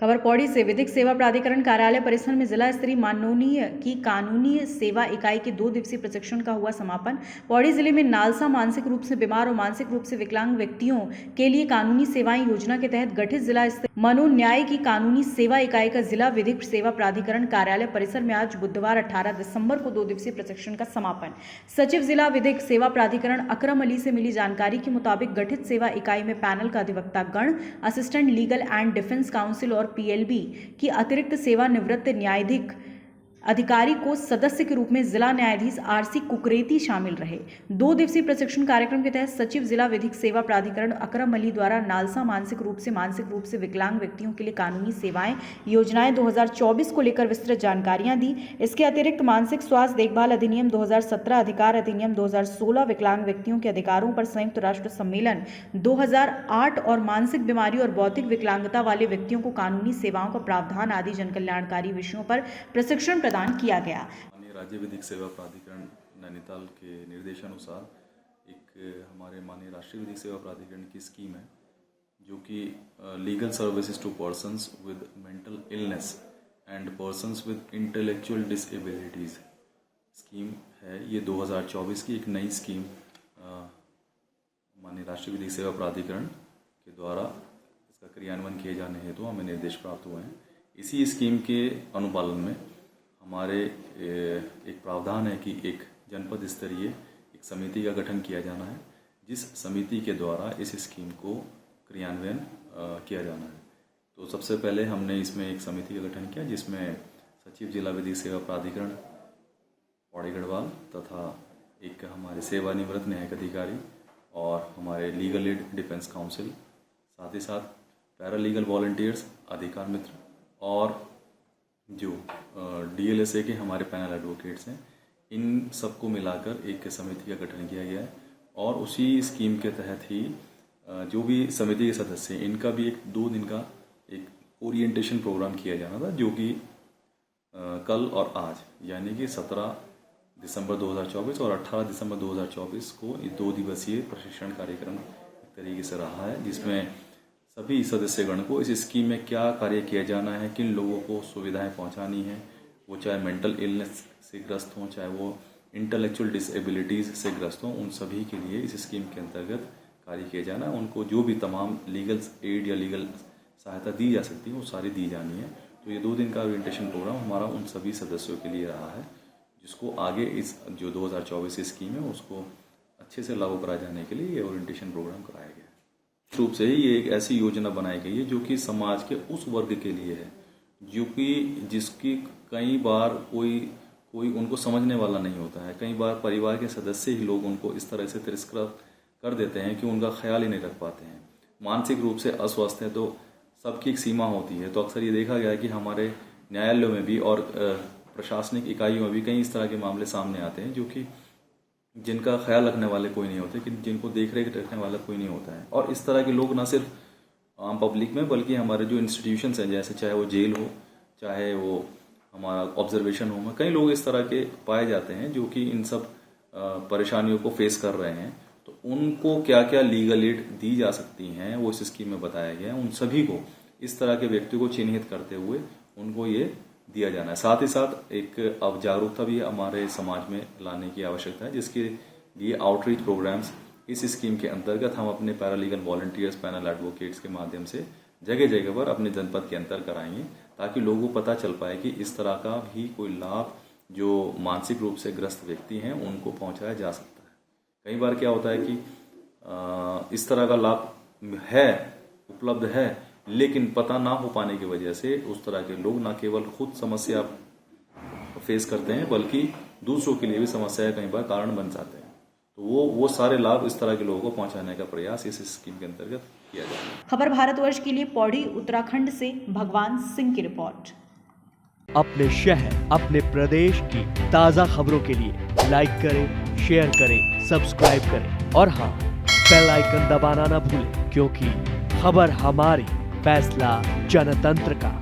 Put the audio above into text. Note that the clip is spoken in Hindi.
खबर पौड़ी से विधिक सेवा प्राधिकरण कार्यालय परिसर में जिला स्तरीय माननीय की कानूनी सेवा इकाई के 2 दिवसीय प्रशिक्षण का हुआ समापन। पौड़ी जिले में नालसा मानसिक रूप से बीमार और मानसिक रूप से विकलांग व्यक्तियों के लिए कानूनी सेवाएं योजना के तहत गठित जिला स्तरीय मनोन्याय की कानूनी सेवा इकाई का जिला विधिक सेवा प्राधिकरण कार्यालय परिसर में आज बुधवार 18 दिसंबर को 2 दिवसीय प्रशिक्षण का समापन। सचिव जिला विधिक सेवा प्राधिकरण अकरम अली से मिली जानकारी के मुताबिक गठित सेवा इकाई में पैनल का अधिवक्ता गण, assistant legal and defence council और पीएलबी की अतिरिक्त सेवानिवृत्त न्यायाधीश अधिकारी को सदस्य के रूप में जिला न्यायाधीश आरसी कुकरेती शामिल रहे। 2 दिवसीय प्रशिक्षण कार्यक्रम के तहत सचिव जिला विधिक सेवा प्राधिकरण अकरम अली द्वारा नालसा मानसिक रूप से विकलांग व्यक्तियों के लिए कानूनी सेवाएं योजनाएं 2024 को लेकर विस्तृत जानकारियां दी। इसके अतिरिक्त मानसिक स्वास्थ्य देखभाल अधिनियम 2017, अधिकार अधिनियम 2016, विकलांग व्यक्तियों के अधिकारों पर संयुक्त राष्ट्र सम्मेलन 2008 और मानसिक बीमारी और बौद्धिक विकलांगता वाले व्यक्तियों को कानूनी सेवाओं का प्रावधान आदि जनकल्याणकारी विषयों पर प्रशिक्षण प्रदान किया गया। राज्य विधिक सेवा प्राधिकरण नैनीताल के निर्देशानुसार एक हमारे माननीय राष्ट्रीय विधिक सेवा प्राधिकरण की स्कीम है जो कि legal services to persons with mental illness and persons with intellectual disabilities scheme है। ये 2024 की एक नई स्कीम माननीय राष्ट्रीय विधिक सेवा प्राधिकरण के द्वारा इसका क्रियान्वयन किए जाने हेतु हमें निर्देश प्राप्त हुए हैं। इसी स्कीम के अनुपालन में हमारे एक प्रावधान है कि एक जनपद स्तरीय एक समिति का गठन किया जाना है, जिस समिति के द्वारा इस स्कीम को क्रियान्वयन किया जाना है। तो सबसे पहले हमने इसमें एक समिति का गठन किया जिसमें सचिव जिला विधिक सेवा प्राधिकरण पौड़ी गढ़वाल तथा एक हमारे सेवानिवृत्त न्यायिक अधिकारी और हमारे लीगल एड डिफेंस काउंसिल, साथ ही साथ पैरालीगल वॉलंटियर्स, अधिकार मित्र और जो डीएलएसए के हमारे पैनल एडवोकेट्स हैं, इन सबको मिलाकर एक समिति का गठन किया गया है। और उसी स्कीम के तहत ही जो भी समिति के सदस्य हैं इनका भी एक 2 दिन का एक ओरिएंटेशन प्रोग्राम किया जाना था, जो कि कल और आज यानी कि 17 दिसंबर 2024 और 18 दिसंबर 2024 को ये 2 दिवसीय प्रशिक्षण कार्यक्रम एक तरीके से रहा है, जिसमें सभी सदस्यगण को इस स्कीम में क्या कार्य किया जाना है, किन लोगों को सुविधाएं पहुंचानी है, वो चाहे मेंटल इलनेस से ग्रस्त हों, चाहे वो इंटेलेक्चुअल डिसेबिलिटीज़ से ग्रस्त हों, उन सभी के लिए इस स्कीम के अंतर्गत कार्य किया जाना है। उनको जो भी तमाम लीगल एड या लीगल सहायता दी जा सकती है वो सारी दी जानी है। तो ये 2 दिन का ओरिएंटेशन प्रोग्राम हमारा उन सभी सदस्यों के लिए रहा है, जिसको आगे इस जो 2024 की स्कीम है उसको अच्छे से लागू कराए जाने के लिए ये ओरिएंटेशन प्रोग्राम कराया गया है। रूप से ये एक ऐसी योजना बनाई गई है जो कि समाज के उस वर्ग के लिए है जो कि जिसकी कई बार कोई उनको समझने वाला नहीं होता है। कई बार परिवार के सदस्य ही लोग उनको इस तरह से तिरस्कार कर देते हैं कि उनका ख्याल ही नहीं रख पाते हैं। मानसिक रूप से अस्वस्थ है तो सबकी एक सीमा होती है। तो अक्सर ये देखा गया है कि हमारे न्यायालयों में भी और प्रशासनिक इकाइयों में भी कई इस तरह के मामले सामने आते हैं जो कि जिनका ख्याल रखने वाले कोई नहीं होते, कि जिनको देख रेख रखने वाला कोई नहीं होता है। और इस तरह के लोग ना सिर्फ आम पब्लिक में बल्कि हमारे जो इंस्टीट्यूशंस हैं, जैसे चाहे वो जेल हो, चाहे वो हमारा ऑब्जर्वेशन होम है, कई लोग इस तरह के पाए जाते हैं जो कि इन सब परेशानियों को फेस कर रहे हैं। तो उनको क्या क्या लीगल एड दी जा सकती हैं वो इस स्कीम में बताया गया है। उन सभी को इस तरह के व्यक्ति को चिन्हित करते हुए उनको ये दिया जाना है। साथ ही साथ एक अब जागरूकता भी हमारे समाज में लाने की आवश्यकता है, जिसके लिए आउटरीच प्रोग्राम्स इस स्कीम के अंतर्गत हम अपने पैरालीगल वॉलंटियर्स, पैनल एडवोकेट्स के माध्यम से जगह जगह पर अपने जनपद के अंतर कराएंगे, ताकि लोगों को पता चल पाए कि इस तरह का भी कोई लाभ जो मानसिक रूप से ग्रस्त व्यक्ति हैं उनको पहुंचाया जा सकता है। कई बार क्या होता है कि इस तरह का लाभ है, उपलब्ध है, लेकिन पता ना हो पाने की वजह से उस तरह के लोग न केवल खुद समस्या फेस करते हैं बल्कि दूसरों के लिए भी समस्या कई बार कारण बन जाते हैं। तो वो सारे लाभ इस तरह के लोगों को पहुंचाने का प्रयास इस स्कीम के अंतर्गत किया जाता है। खबर भारतवर्ष के लिए पौड़ी उत्तराखंड से भगवान सिंह की रिपोर्ट। अपने शहर, अपने प्रदेश की ताज़ा खबरों के लिए लाइक करें, शेयर करें, सब्सक्राइब करें और हाँ, बेल आइकन दबाना ना भूलें, क्योंकि खबर हमारी, फैसला जनतंत्र का।